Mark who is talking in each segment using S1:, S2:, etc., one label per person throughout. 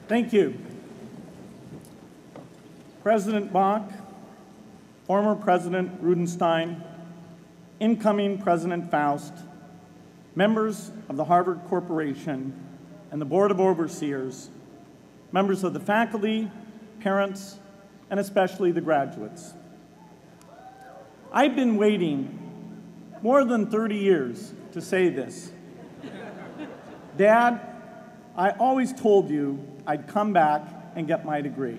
S1: Thank you. President Bach, former President Rudenstein, incoming President Faust, members of the Harvard Corporation and the Board of Overseers, members of the faculty, parents, and especially the graduates. I've been waiting more than 30 years to say this. Dad, I always told you I'd come back and get my degree.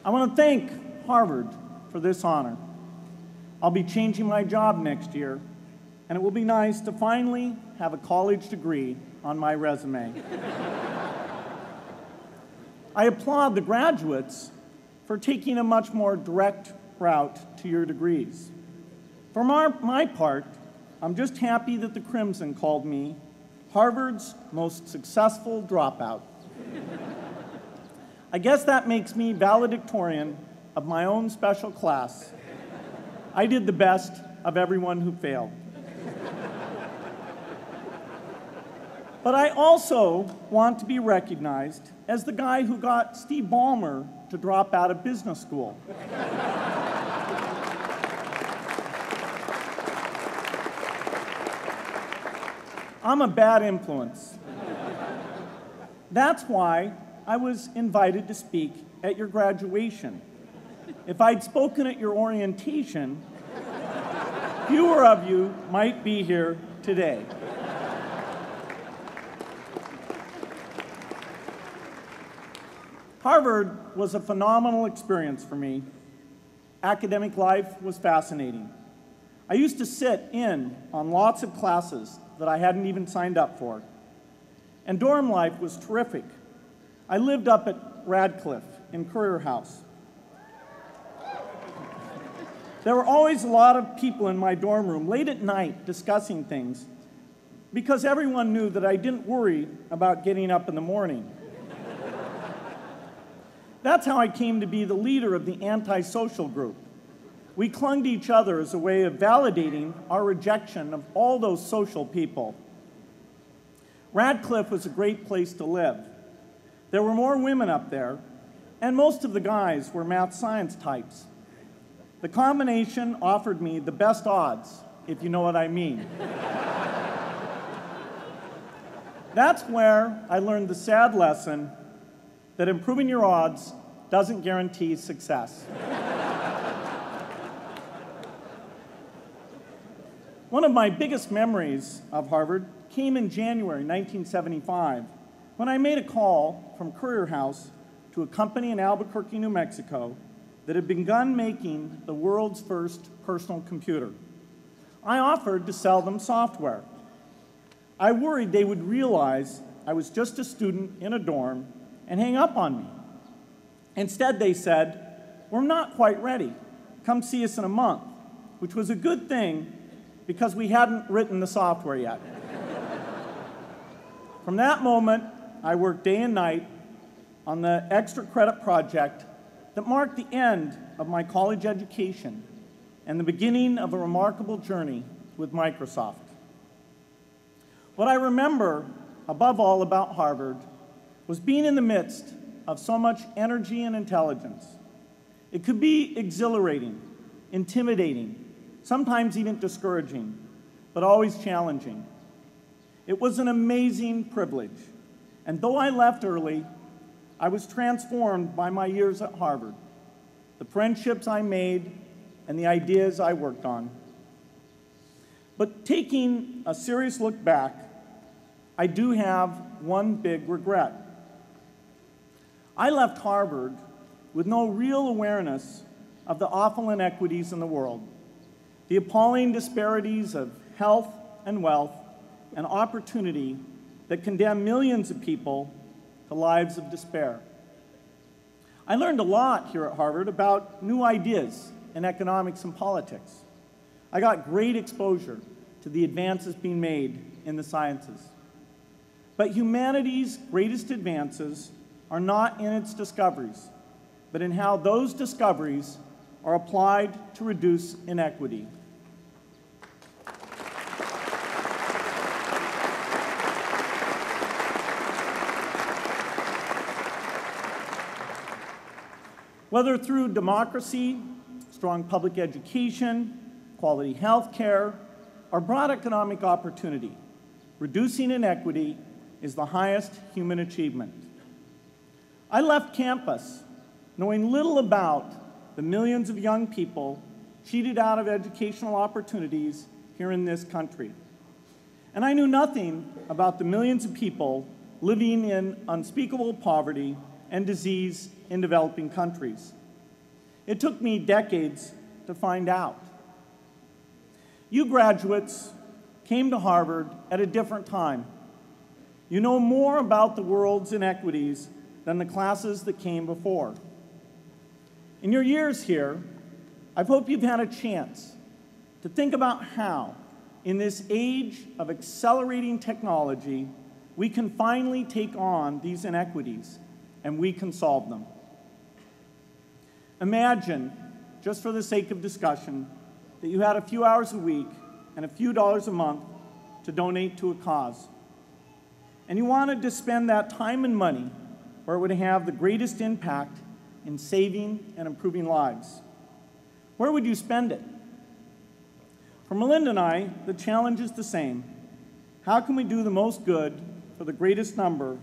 S1: I want to thank Harvard for this honor. I'll be changing my job next year, and it will be nice to finally have a college degree on my resume. I applaud the graduates for taking a much more direct route to your degrees. For my part, I'm just happy that the Crimson called me Harvard's most successful dropout. I guess that makes me valedictorian of my own special class. I did the best of everyone who failed. But I also want to be recognized as the guy who got Steve Ballmer to drop out of business school. I'm a bad influence. That's why I was invited to speak at your graduation. If I'd spoken at your orientation, fewer of you might be here today. Harvard was a phenomenal experience for me. Academic life was fascinating. I used to sit in on lots of classes that I hadn't even signed up for. And dorm life was terrific. I lived up at Radcliffe in Currier House. There were always a lot of people in my dorm room late at night discussing things because everyone knew that I didn't worry about getting up in the morning. That's how I came to be the leader of the antisocial group. We clung to each other as a way of validating our rejection of all those social people. Radcliffe was a great place to live. There were more women up there, and most of the guys were math science types. The combination offered me the best odds, if you know what I mean. That's where I learned the sad lesson that improving your odds doesn't guarantee success. One of my biggest memories of Harvard came in January 1975, when I made a call from Currier House to a company in Albuquerque, New Mexico, that had begun making the world's first personal computer. I offered to sell them software. I worried they would realize I was just a student in a dorm and hang up on me. Instead, they said, "We're not quite ready. Come see us in a month," which was a good thing because we hadn't written the software yet. From that moment, I worked day and night on the extra credit project that marked the end of my college education and the beginning of a remarkable journey with Microsoft. What I remember above all about Harvard was being in the midst of so much energy and intelligence. It could be exhilarating, intimidating, sometimes even discouraging, but always challenging. It was an amazing privilege, and though I left early, I was transformed by my years at Harvard, the friendships I made, and the ideas I worked on. But taking a serious look back, I do have one big regret. I left Harvard with no real awareness of the awful inequities in the world, the appalling disparities of health and wealth and opportunity that condemn millions of people to lives of despair. I learned a lot here at Harvard about new ideas in economics and politics. I got great exposure to the advances being made in the sciences. But humanity's greatest advances are not in its discoveries, but in how those discoveries are applied to reduce inequity. Whether through democracy, strong public education, quality health care, or broad economic opportunity, reducing inequity is the highest human achievement. I left campus knowing little about the millions of young people cheated out of educational opportunities here in this country. And I knew nothing about the millions of people living in unspeakable poverty and disease in developing countries. It took me decades to find out. You graduates came to Harvard at a different time. You know more about the world's inequities than the classes that came before. In your years here, I hope you've had a chance to think about how, in this age of accelerating technology, we can finally take on these inequities and we can solve them. Imagine, just for the sake of discussion, that you had a few hours a week and a few dollars a month to donate to a cause. And you wanted to spend that time and money where it would have the greatest impact in saving and improving lives. Where would you spend it? For Melinda and I, the challenge is the same. How can we do the most good for the greatest number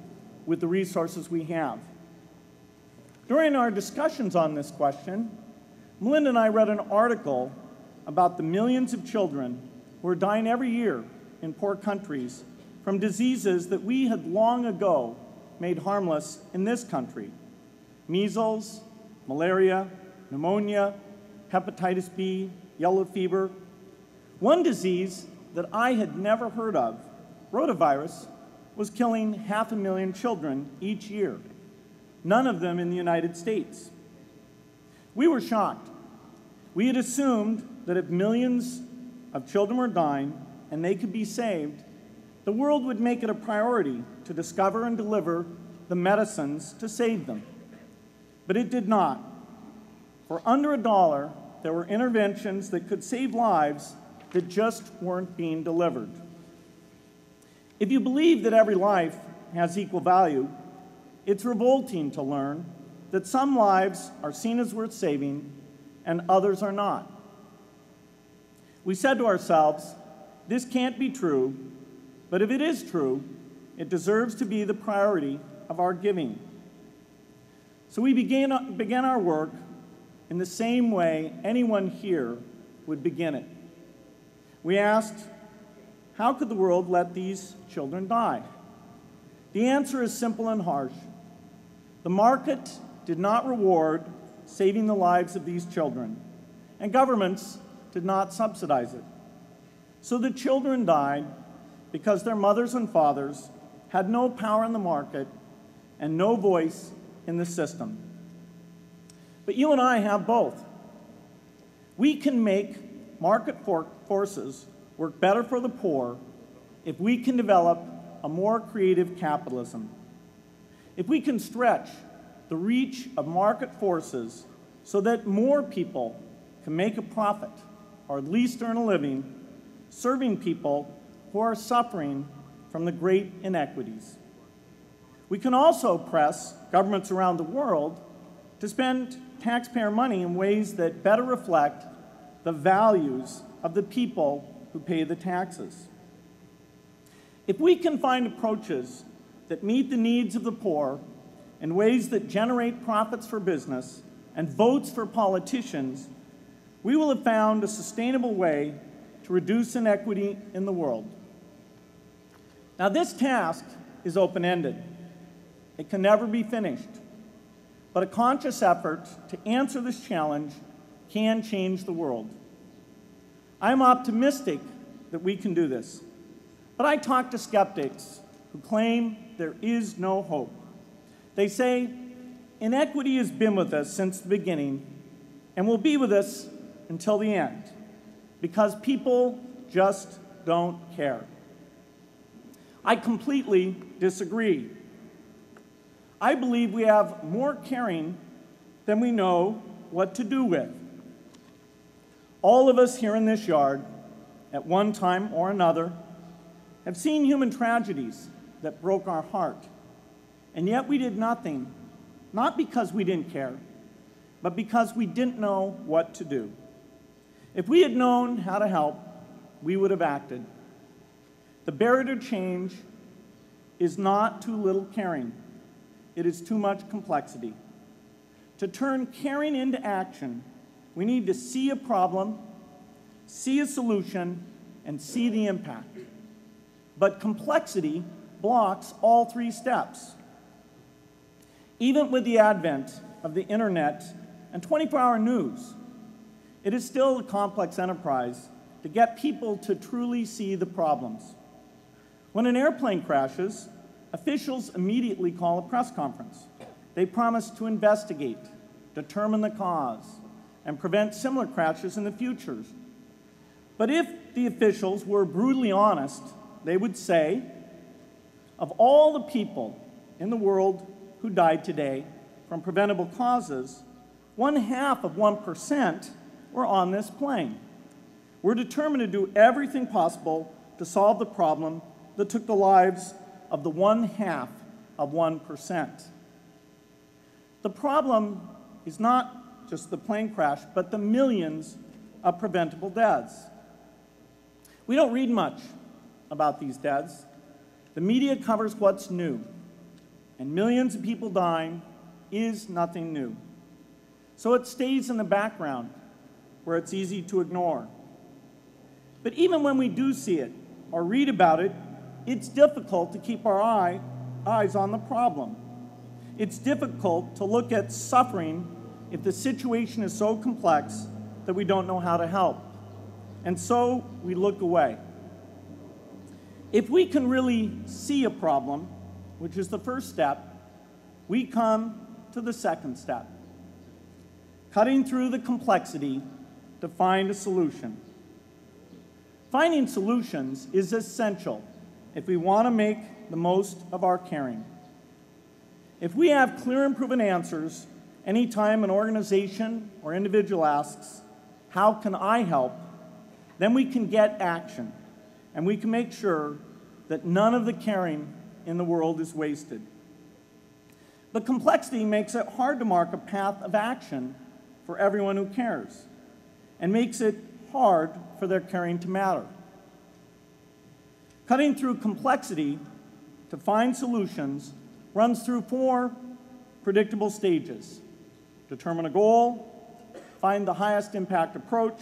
S1: with the resources we have? During our discussions on this question, Melinda and I read an article about the millions of children who are dying every year in poor countries from diseases that we had long ago made harmless in this country: measles, malaria, pneumonia, hepatitis B, yellow fever. One disease that I had never heard of, rotavirus, was killing 500,000 children each year, none of them in the United States. We were shocked. We had assumed that if millions of children were dying and they could be saved, the world would make it a priority to discover and deliver the medicines to save them. But it did not. For under $1, there were interventions that could save lives that just weren't being delivered. If you believe that every life has equal value, it's revolting to learn that some lives are seen as worth saving and others are not. We said to ourselves, this can't be true, but if it is true, it deserves to be the priority of our giving. So we began our work in the same way anyone here would begin it. We asked, how could the world let these children die? The answer is simple and harsh. The market did not reward saving the lives of these children, and governments did not subsidize it. So the children died because their mothers and fathers had no power in the market and no voice in the system. But you and I have both. We can make market forces work better for the poor if we can develop a more creative capitalism. If we can stretch the reach of market forces so that more people can make a profit, or at least earn a living, serving people who are suffering from the great inequities. We can also press governments around the world to spend taxpayer money in ways that better reflect the values of the people who pay the taxes. If we can find approaches that meet the needs of the poor in ways that generate profits for business and votes for politicians, we will have found a sustainable way to reduce inequity in the world. Now, this task is open-ended. It can never be finished. But a conscious effort to answer this challenge can change the world. I'm optimistic that we can do this. But I talk to skeptics who claim there is no hope. They say, inequity has been with us since the beginning and will be with us until the end, because people just don't care. I completely disagree. I believe we have more caring than we know what to do with. All of us here in this yard, at one time or another, have seen human tragedies that broke our heart, and yet we did nothing, not because we didn't care, but because we didn't know what to do. If we had known how to help, we would have acted. The barrier to change is not too little caring. It is too much complexity. To turn caring into action, we need to see a problem, see a solution, and see the impact. But complexity blocks all three steps. Even with the advent of the internet and 24-hour news, it is still a complex enterprise to get people to truly see the problems. When an airplane crashes, officials immediately call a press conference. They promise to investigate, determine the cause, and prevent similar crashes in the future. But if the officials were brutally honest, they would say, of all the people in the world who died today from preventable causes, 0.5% were on this plane. We're determined to do everything possible to solve the problem that took the lives of the 0.5%. The problem is not just the plane crash, but the millions of preventable deaths. We don't read much about these deaths. The media covers what's new, and millions of people dying is nothing new. So it stays in the background where it's easy to ignore. But even when we do see it or read about it, it's difficult to keep our eyes on the problem. It's difficult to look at suffering if the situation is so complex that we don't know how to help. And so we look away. If we can really see a problem, which is the first step, we come to the second step, cutting through the complexity to find a solution. Finding solutions is essential if we want to make the most of our caring. If we have clear and proven answers anytime an organization or individual asks, "How can I help?" then we can get action, and we can make sure that none of the caring in the world is wasted. But complexity makes it hard to mark a path of action for everyone who cares, and makes it hard for their caring to matter. Cutting through complexity to find solutions runs through 4 predictable stages: determine a goal, find the highest impact approach,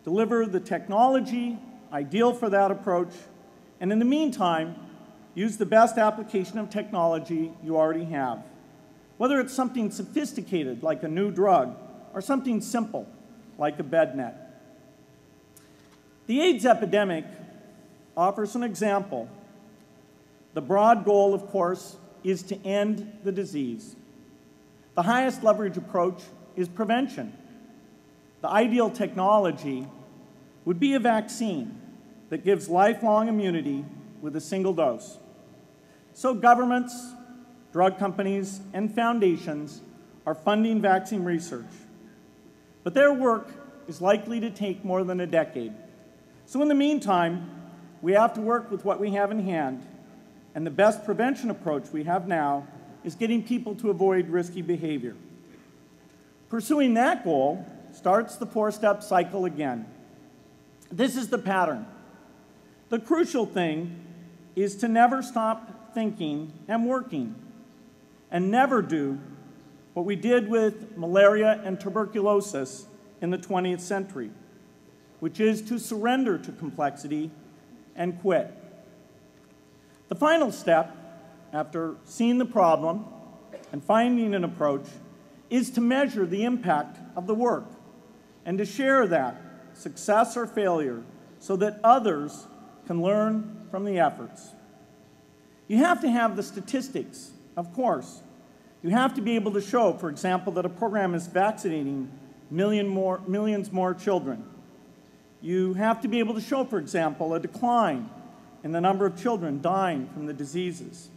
S1: deliver the technology ideal for that approach, and in the meantime, use the best application of technology you already have, whether it's something sophisticated like a new drug or something simple like a bed net. The AIDS epidemic offers an example. The broad goal, of course, is to end the disease. The highest leverage approach is prevention. The ideal technology would be a vaccine that gives lifelong immunity with a single dose. So governments, drug companies, and foundations are funding vaccine research. But their work is likely to take more than a decade. So in the meantime, we have to work with what we have in hand, and the best prevention approach we have now is getting people to avoid risky behavior. Pursuing that goal starts the 4-step cycle again. This is the pattern. The crucial thing is to never stop thinking and working, and never do what we did with malaria and tuberculosis in the 20th century, which is to surrender to complexity and quit. The final step, after seeing the problem and finding an approach, is to measure the impact of the work and to share that, success or failure, so that others can learn from the efforts. You have to have the statistics, of course. You have to be able to show, for example, that a program is vaccinating millions more children. You have to be able to show, for example, a decline in the number of children dying from the diseases.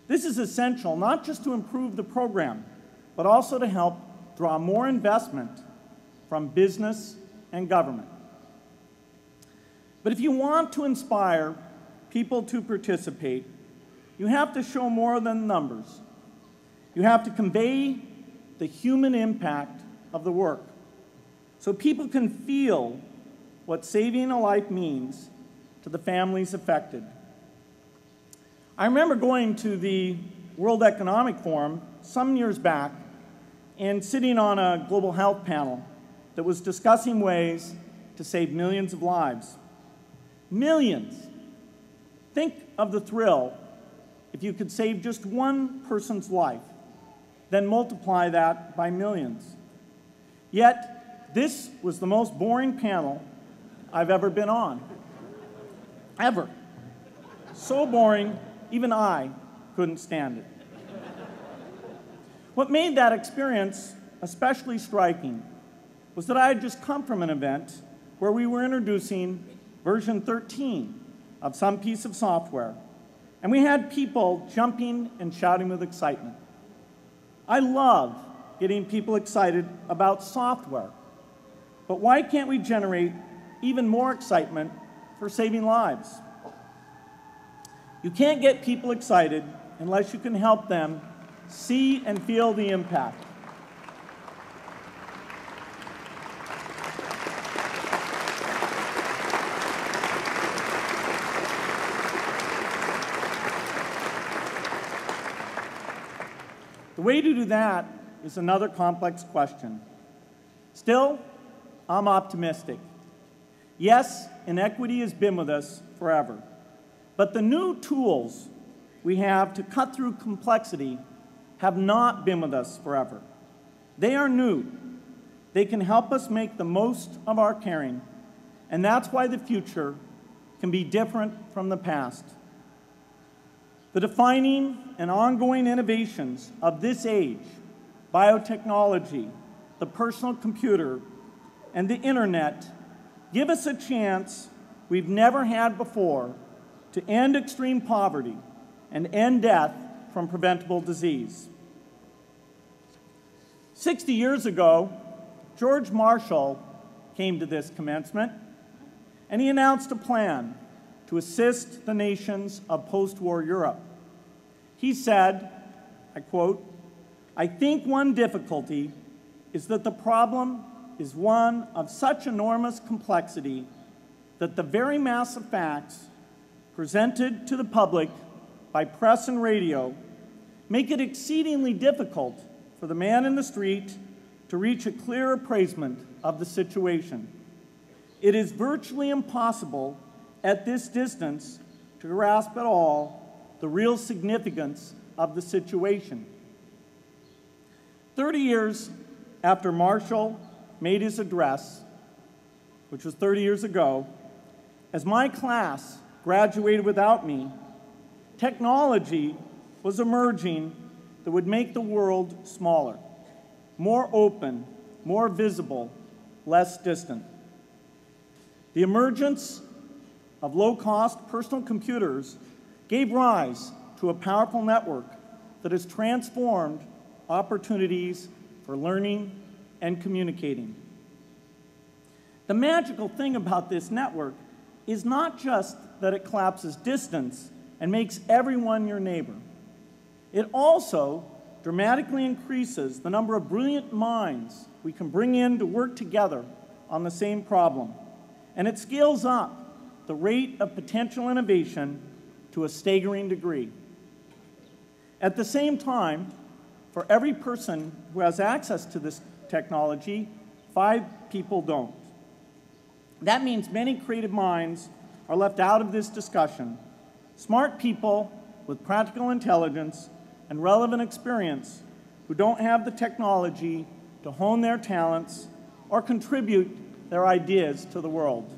S1: This is essential not just to improve the program, but also to help draw more investment from business and government. But if you want to inspire people to participate, you have to show more than numbers. You have to convey the human impact of the work so people can feel what saving a life means to the families affected. I remember going to the World Economic Forum some years back and sitting on a global health panel that was discussing ways to save millions of lives. Millions. Think of the thrill if you could save just one person's life, then multiply that by millions. Yet, this was the most boring panel I've ever been on. Ever. So boring, even I couldn't stand it. What made that experience especially striking was that I had just come from an event where we were introducing version 13 of some piece of software, and we had people jumping and shouting with excitement. I love getting people excited about software, but why can't we generate even more excitement for saving lives? You can't get people excited unless you can help them see and feel the impact. The way to do that is another complex question. Still, I'm optimistic. Yes, inequity has been with us forever, but the new tools we have to cut through complexity have not been with us forever. They are new. They can help us make the most of our caring, and that's why the future can be different from the past. The defining and ongoing innovations of this age, biotechnology, the personal computer, and the internet, give us a chance we've never had before to end extreme poverty and end death from preventable disease. 60 years ago, George Marshall came to this commencement, and he announced a plan to assist the nations of post-war Europe. He said, I quote, "I think one difficulty is that the problem is one of such enormous complexity that the very mass of facts presented to the public by press and radio make it exceedingly difficult for the man in the street to reach a clear appraisement of the situation. It is virtually impossible at this distance to grasp at all the real significance of the situation." 30 years after Marshall made his address, which was 30 years ago, as my class graduated without me, technology was emerging that would make the world smaller, more open, more visible, less distant. The emergence of low-cost personal computers gave rise to a powerful network that has transformed opportunities for learning and communicating. The magical thing about this network is not just that it collapses distance and makes everyone your neighbor. It also dramatically increases the number of brilliant minds we can bring in to work together on the same problem. And it scales up the rate of potential innovation to a staggering degree. At the same time, for every person who has access to this technology, 5 people don't. That means many creative minds are left out of this discussion. Smart people with practical intelligence and relevant experience who don't have the technology to hone their talents or contribute their ideas to the world.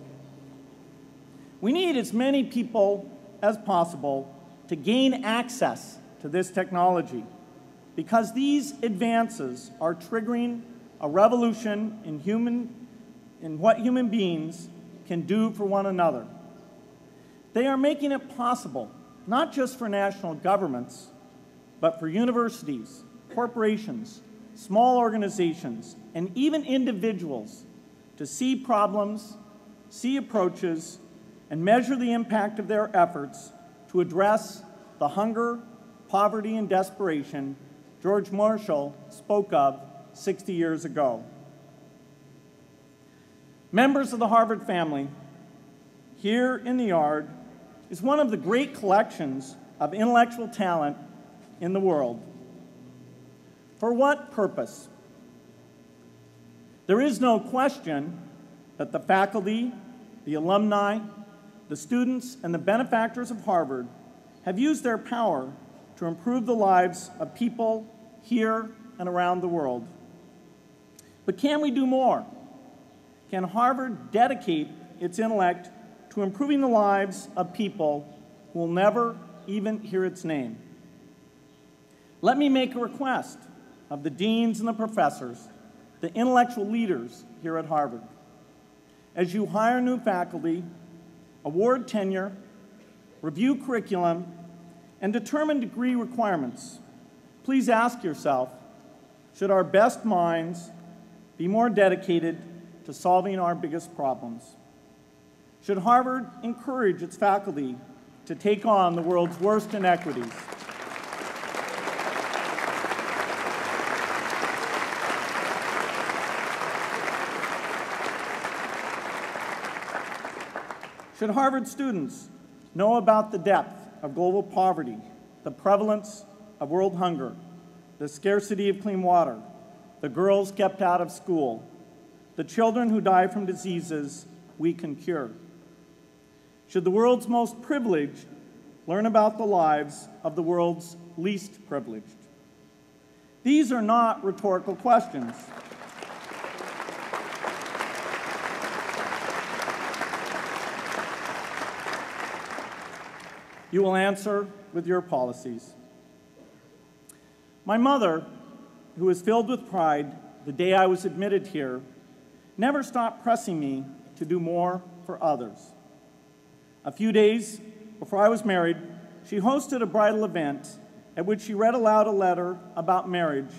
S1: We need as many people as possible to gain access to this technology because these advances are triggering a revolution in what human beings can do for one another. They are making it possible, not just for national governments, but for universities, corporations, small organizations, and even individuals to see problems, see approaches, and measure the impact of their efforts to address the hunger, poverty, and desperation George Marshall spoke of 60 years ago. Members of the Harvard family, here in the yard is one of the great collections of intellectual talent in the world. For what purpose? There is no question that the faculty, the alumni, the students, and the benefactors of Harvard have used their power to improve the lives of people here and around the world. But can we do more? Can Harvard dedicate its intellect to improving the lives of people who will never even hear its name? Let me make a request of the deans and the professors, the intellectual leaders here at Harvard. As you hire new faculty, award tenure, review curriculum, and determine degree requirements, please ask yourself, should our best minds be more dedicated to solving our biggest problems? Should Harvard encourage its faculty to take on the world's worst inequities? Should Harvard students know about the depth of global poverty, the prevalence of world hunger, the scarcity of clean water, the girls kept out of school, the children who die from diseases we can cure? Should the world's most privileged learn about the lives of the world's least privileged? These are not rhetorical questions. You will answer with your policies. My mother, who was filled with pride the day I was admitted here, never stopped pressing me to do more for others. A few days before I was married, she hosted a bridal event at which she read aloud a letter about marriage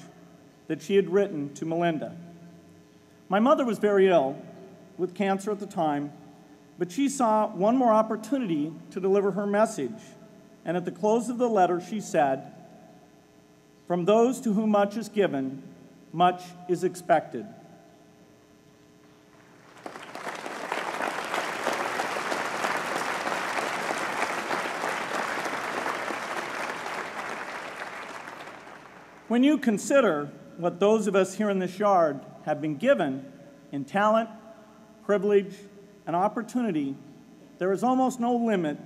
S1: that she had written to Melinda. My mother was very ill with cancer at the time, but she saw one more opportunity to deliver her message, and at the close of the letter she said, "From those to whom much is given, much is expected." When you consider what those of us here in this yard have been given in talent, privilege, and opportunity, there is almost no limit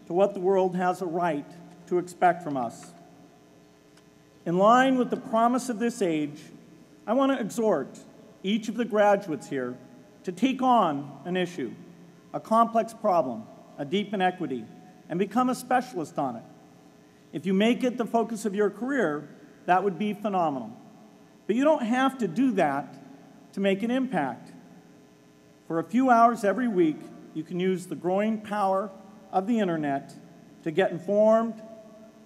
S1: to what the world has a right to expect from us. In line with the promise of this age, I want to exhort each of the graduates here to take on an issue, a complex problem, a deep inequity, and become a specialist on it. If you make it the focus of your career, that would be phenomenal. But you don't have to do that to make an impact. For a few hours every week, you can use the growing power of the internet to get informed,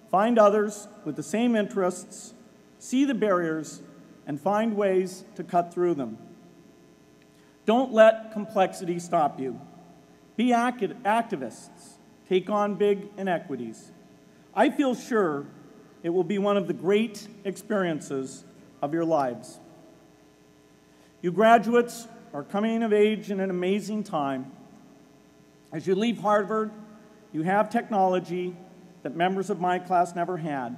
S1: find others with the same interests, see the barriers, and find ways to cut through them. Don't let complexity stop you. Be activists. Take on big inequities. I feel sure it will be one of the great experiences of your lives. You graduates are coming of age in an amazing time. As you leave Harvard, you have technology that members of my class never had.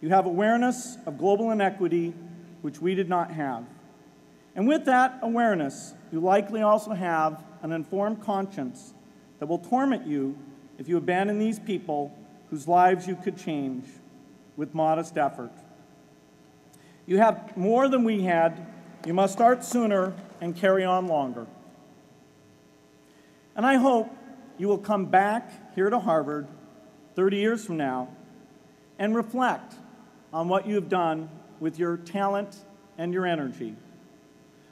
S1: You have awareness of global inequity, which we did not have. And with that awareness, you likely also have an informed conscience that will torment you if you abandon these people whose lives you could change with modest effort. You have more than we had. You must start sooner and carry on longer. And I hope you will come back here to Harvard 30 years from now and reflect on what you have done with your talent and your energy.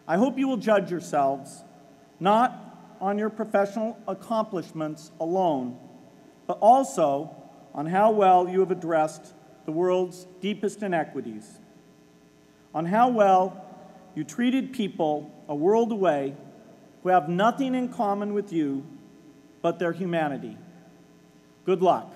S1: I hope you will judge yourselves not on your professional accomplishments alone, but also on how well you have addressed the world's deepest inequities. on how well you treated people a world away who have nothing in common with you but their humanity. Good luck.